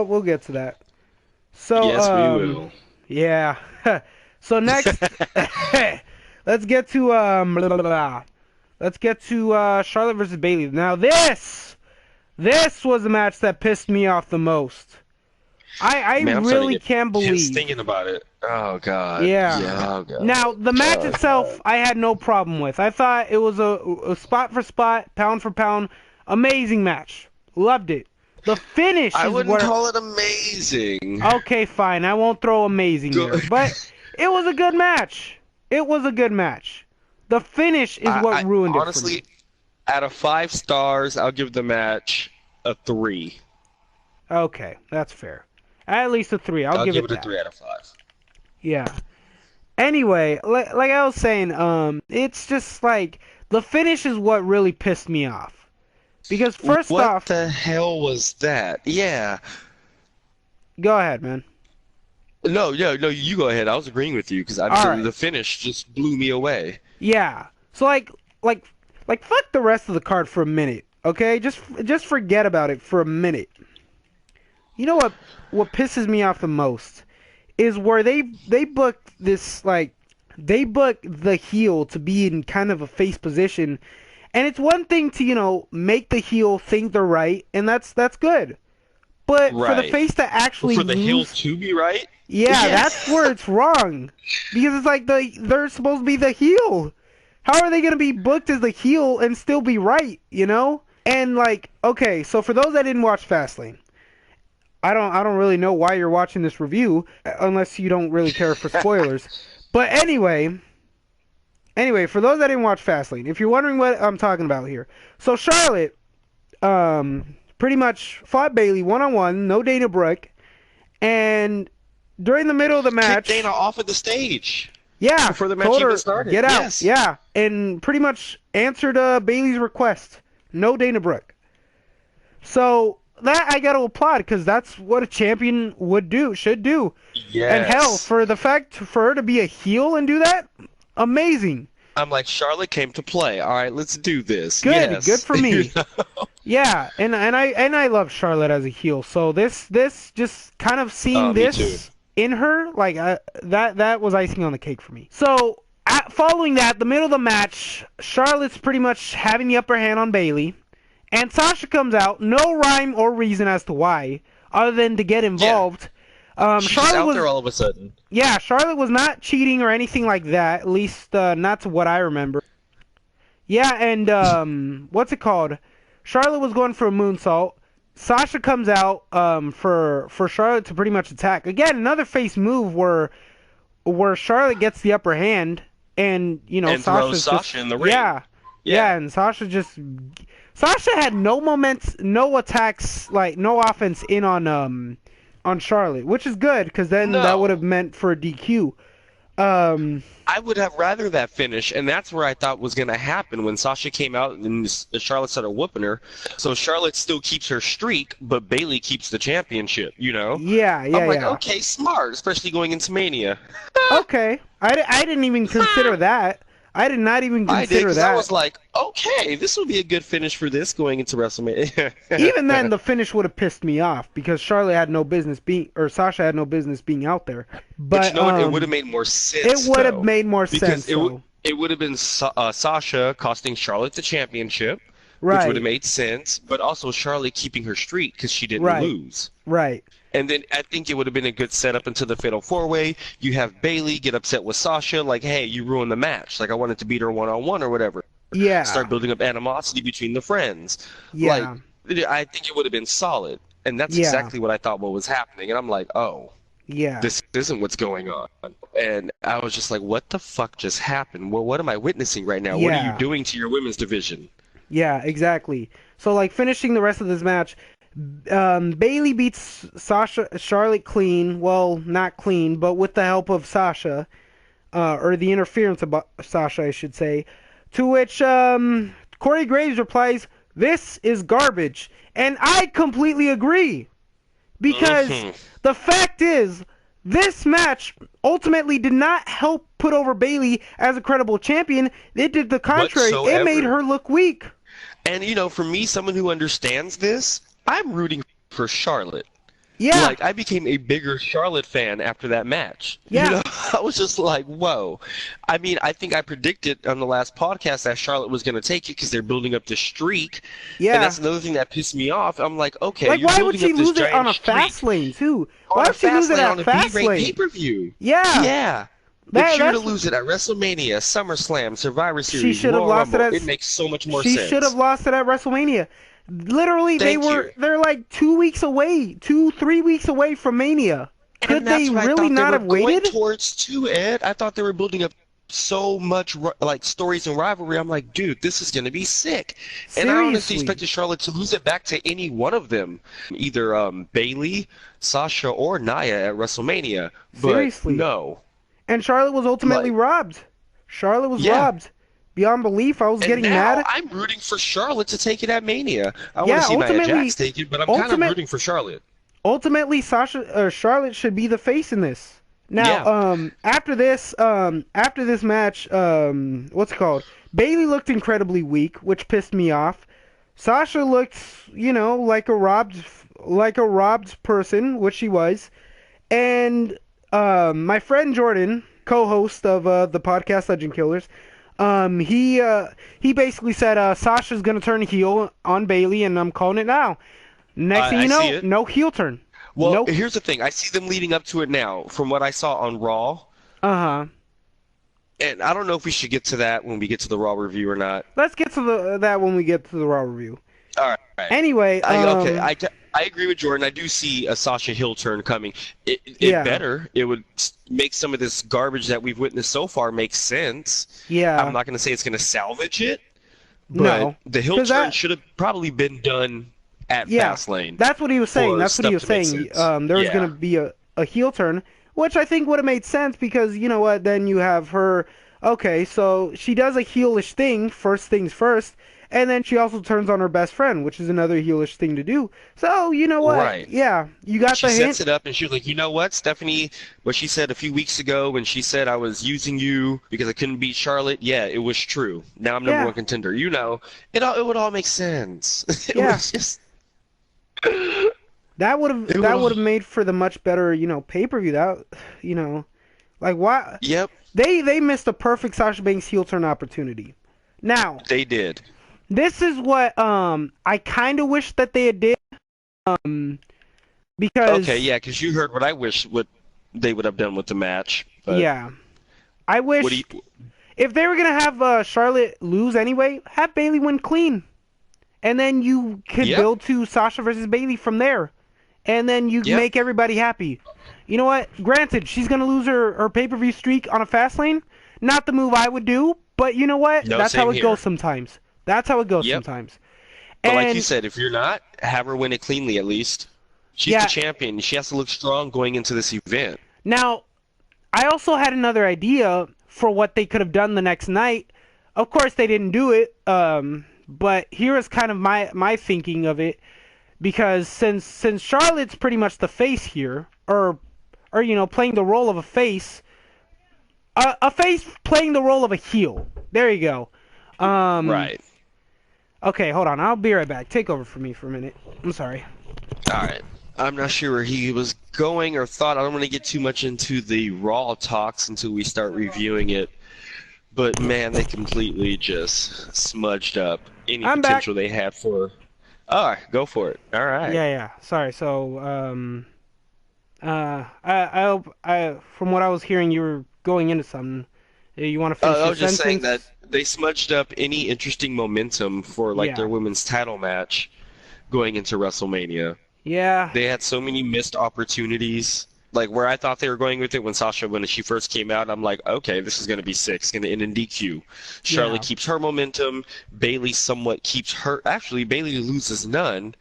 We'll get to that. So, Yes, we will. yeah. So next, let's get to blah, blah, blah. Let's get to Charlotte versus Bayley. Now this was the match that pissed me off the most. I Man, I'm starting to really get can't pissed believe. thinking about it. Oh God. Yeah. Yeah. Oh God. Now the match Oh God. itself, I had no problem with. I thought it was a spot for spot, pound for pound, amazing match. Loved it. The finish I is wouldn't what. call it amazing. Okay, fine. I won't throw amazing Go. there, but it was a good match. It was a good match. The finish is what I ruined it for me. honestly, out of 5 stars, I'll give the match a 3. Okay, that's fair. At least a 3. I'll I'll give give it it a that. 3 out of 5. Yeah. Anyway, like I was saying, it's just like the finish is what really pissed me off. Because first What off, the hell was that? Yeah. go ahead, man. No, yeah, no, you go ahead. I was agreeing with you because All the, right. the finish just blew me away. Yeah. So like like fuck the rest of the card for a minute, okay? Just forget about it for a minute. You know what pisses me off the most is where they booked this like they booked the heel to be in kind of a face position, and it's one thing to make the heel think they're right, and that's good. But for the Right. face to actually For the heel lose, to be right? yeah, that's Yes. where it's wrong. Because it's like they're supposed to be the heel. How are they gonna be booked as the heel and still be right? And like, okay, so for those that didn't watch Fastlane, I don't really know why you're watching this review unless you don't really care for spoilers. But anyway, for those that didn't watch Fastlane, if you're wondering what I'm talking about here, so Charlotte pretty much fought Bayley one on one, no Dana Brooke, and during the middle of the Kick Dana match, off of the stage yeah, before the match told even her started. get out, Yes. yeah, and pretty much answered Bayley's request, no Dana Brooke. So that I got to applaud because that's what a champion should do. And hell, Yes. for the fact for her to be a heel and do that, amazing. I'm like, Charlotte came to play. All right, let's do this. Good Yes. for You me. know? Yeah, and I love Charlotte as a heel. So this just kind of seeing Me too. this in her, like that was icing on the cake for me. So following that, the middle of the match, Charlotte's pretty much having the upper hand on Bayley, and Sasha comes out, no rhyme or reason as to why, other than to get Yeah. involved. She's just Charlotte out was there all of a sudden. Yeah, Charlotte was not cheating or anything like that, at least not to what I remember. Yeah, and what's it called? Charlotte was going for a moonsault. Sasha comes out for Charlotte to pretty much attack. Again, another face move where Charlotte gets the upper hand, and And throws Sasha's Sasha just in the ring. yeah, and Sasha had no moments, no attacks, like no offense in on Charlotte, which is good because then that would No. have meant for a DQ. Um, I would have rather that finish, and that's where I thought was going to happen when Sasha came out and Charlotte started whooping her. So Charlotte still keeps her streak, but Bayley keeps the championship, you know? yeah, I'm like, yeah. okay, smart, especially going into Mania. Okay, I didn't even consider that. I did not even I did, consider because I was that. like, okay, this will be a good finish for this going into WrestleMania. Even then, the finish would have pissed me off because Charlotte had no business being, or Sasha had no business being out there. But you But know what? It would have made more sense, it would have though, made more because sense, though. it would have been Sasha costing Charlotte the championship, which would have Right, made sense, but also Charlotte keeping her streak because she didn't right, lose. right. And then I think it would have been a good setup into the Fatal 4-Way. You have Bayley get upset with Sasha, like, hey, you ruined the match. Like, I wanted to beat her one-on-one or whatever. Yeah, Start building up animosity between the friends. yeah, Like, I think it would have been solid. And that's yeah, exactly what I thought what was happening. And I'm like, oh, yeah, this isn't what's going on. And I was just like, what the fuck just happened? Well, what am I witnessing right now? What are you yeah. doing to your women's division? Yeah, exactly. So like finishing the rest of this match, Bayley beats Charlotte clean. Well, not clean, but with the help of Sasha, or the interference of Sasha, I should say. To which Corey Graves replies, "This is garbage," and I completely agree because Hmm. the fact is. This match ultimately did not help put over Bayley as a credible champion. It did the contrary. It made Whatsoever. her look weak. And, for me, someone who understands this, I'm rooting for Charlotte. Yeah, Like, I became a bigger Charlotte fan after that match. yeah, I was just like, whoa. I mean, I think I predicted on the last podcast that Charlotte was going to take it because they're building up this streak. And yeah. that's another thing that pissed me off. I'm like, okay, Like, you're why would building she up this lose it on giant a streak fast lane too? on Why a would she lose fast it lane at on a B-rate Fastlane? pay-per-view. Yeah, Yeah. If she were to that's lose it at WrestleMania, SummerSlam, Survivor she Series, should have Royal lost it Rumble, at. it makes so much more She should have sense. lost it at WrestleMania. Literally, Thank you. they're like 2 weeks away, 3 weeks away from Mania. And Could they that's what I really thought they not were have going waited? towards too, Ed. I thought they were building up so much like stories and rivalry. I'm like, dude, this is going to be sick. And I honestly Seriously, expected Charlotte to lose it back to any one of them, either Bayley, Sasha, or Nia at WrestleMania. But seriously. no, And Charlotte was ultimately like, robbed. Charlotte was yeah. robbed. Beyond belief, I was And getting now mad. I'm rooting for Charlotte to take it at Mania. I want to Yeah, see Nia Jax take it, but I'm kind of ultimate, rooting for Charlotte. ultimately, Charlotte should be the face in this. Now, Yeah. after this match, what's it called? Bayley looked incredibly weak, which pissed me off. Sasha looked, like a robbed person, which she was. And my friend Jordan, co-host of the podcast Legend Killers, he basically said Sasha's gonna turn heel on Bayley, and I'm calling it now. Next thing I you see know, it. no heel turn. Well, Nope. here's the thing. I see them leading up to it now from what I saw on Raw. Uh-huh. And I don't know if we should get to that when we get to the Raw review or not. Let's get to that when we get to the Raw review. All right. Anyway, Okay. I agree with Jordan. I do see a Sasha Hill turn coming. It yeah, better. It would make some of this garbage that we've witnessed so far make sense. I'm yeah, not going to say it's going to salvage it, but no, the Hill because turn should have probably been done at yeah, Fastlane that's what he was saying. for That's what he stuff was to make saying. sense. There was Yeah. gonna be a heel turn, which I think would have made sense because you know what? Then you have her. Okay, so she does a heelish thing, first things first, and then she also turns on her best friend, which is another heelish thing to do. So you know what? Right. Yeah, you got She the sets hint. it up and she was like, you know what, Stephanie, what she said a few weeks ago when she said I was using you because I couldn't beat Charlotte, yeah, it was true. Now I'm number Yeah, one contender. You know, it would all make sense. It yeah. was just That it would would all have made for the much better, pay-per-view. That, like why Yep, they missed a perfect Sasha Banks heel turn opportunity. Now, they did. this is what I kind of wish that they had did um Okay, because yeah, because you heard what I wish what they would have done with the match. But yeah, I what do wish you if they were gonna have Charlotte lose anyway, have Bayley win clean, and then you could Yep, build to Sasha versus Bayley from there, and then you yep, make everybody happy. You know what? Granted, she's gonna lose her pay-per-view streak on a fast lane. Not the move I would do, but you know what? no, That's how same it goes here. sometimes. That's how it goes Yep. sometimes. But like you And said, if you're not, have her win it cleanly at least. She's the yeah, champion. She has to look strong going into this event. now I also had another idea for what they could have done the next night. Of course, they didn't do it. But here is kind of my thinking of it because since Charlotte's pretty much the face here, or playing the role of a face, a face playing the role of a heel. There you go. Um, Right. okay, hold on. I'll be right back. Take over for me for a minute. I'm sorry. All right. I'm not sure where he was going or thought. I don't want to get too much into the Raw talks until we start reviewing it. But man, they completely just smudged up any I'm back. potential they had for. All right, go for it. All right. Yeah, yeah. Sorry. So, I hope from what I was hearing, you were going into something. You want to finish I your was just saying that sentence? they smudged up any interesting momentum for like Yeah. their women's title match going into WrestleMania. Yeah. They had so many missed opportunities. Like where I thought they were going with it when she first came out, I'm like, okay, this is going to be sick. It's going to end in DQ. Yeah. Charlotte keeps her momentum. Bayley somewhat keeps her. Actually, Bayley loses none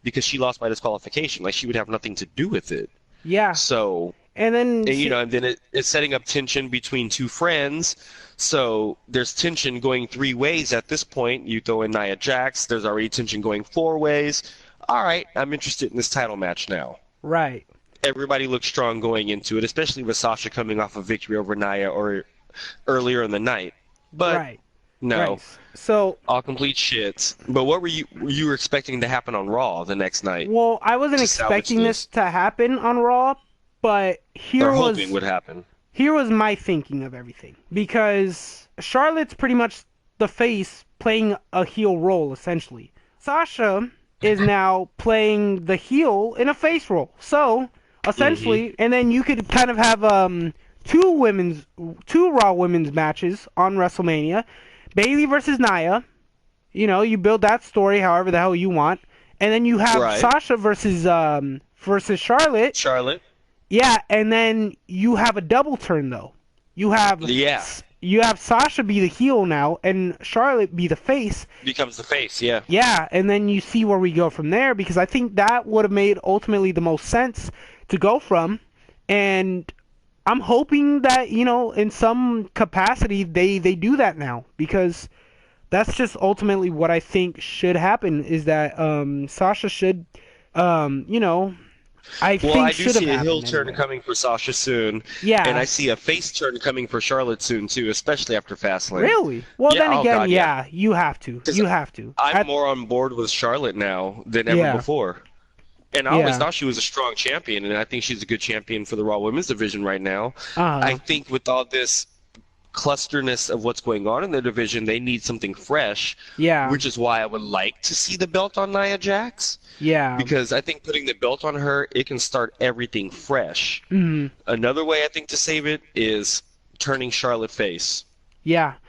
because she lost by disqualification. Like she would have nothing to do with it. Yeah. So, And then and then it's setting up tension between two friends. So there's tension going three ways at this point. You throw in Nia Jax. There's already tension going four ways. All right, I'm interested in this title match now. right. Everybody looked strong going into it, especially with Sasha coming off a victory over Nia or earlier in the night. But Right. No, Right. So, all complete shits. But what were you expecting to happen on Raw the next night well, I wasn't to salvage expecting this this, to happen on Raw, but or hoping would happen? here was my thinking of everything because Charlotte's pretty much the face playing a heel role essentially. Sasha is now playing the heel in a face role. So, Hmm. essentially, and then you could kind of have two two Raw women's matches on WrestleMania. Bayley versus Nia. You know, you build that story however the hell you want. And then you have Right. Sasha versus Charlotte. Charlotte. Yeah, and then you have a double turn though. You have Yeah. you have Sasha be the heel now and Charlotte be the face. Becomes the face. Yeah. Yeah, and then you see where we go from there because I think that would have made ultimately the most sense to go from. And I'm hoping that, you know, in some capacity they do that now because that's just ultimately what I think should happen is that Sasha should you know, I Well, think I do should have see a heel happened turn anyway. coming for Sasha soon, and Yeah. I see a face turn coming for Charlotte soon too, especially after Fastlane. Really? Well, Yeah. then Oh again, God, yeah. yeah, you have to. Because You have to. I'm more on board with Charlotte now than ever Yeah. before. And I always Yeah. thought she was a strong champion, and I think she's a good champion for the Raw Women's division right now. I Uh-huh. think with all this clusterness of what's going on in the division, they need something fresh, Yeah. which is why I would like to see the belt on Nia Jax, Yeah. because I think putting the belt on her, it can start everything fresh. Mhm. Another way I think to save it is turning Charlotte face. Yeah.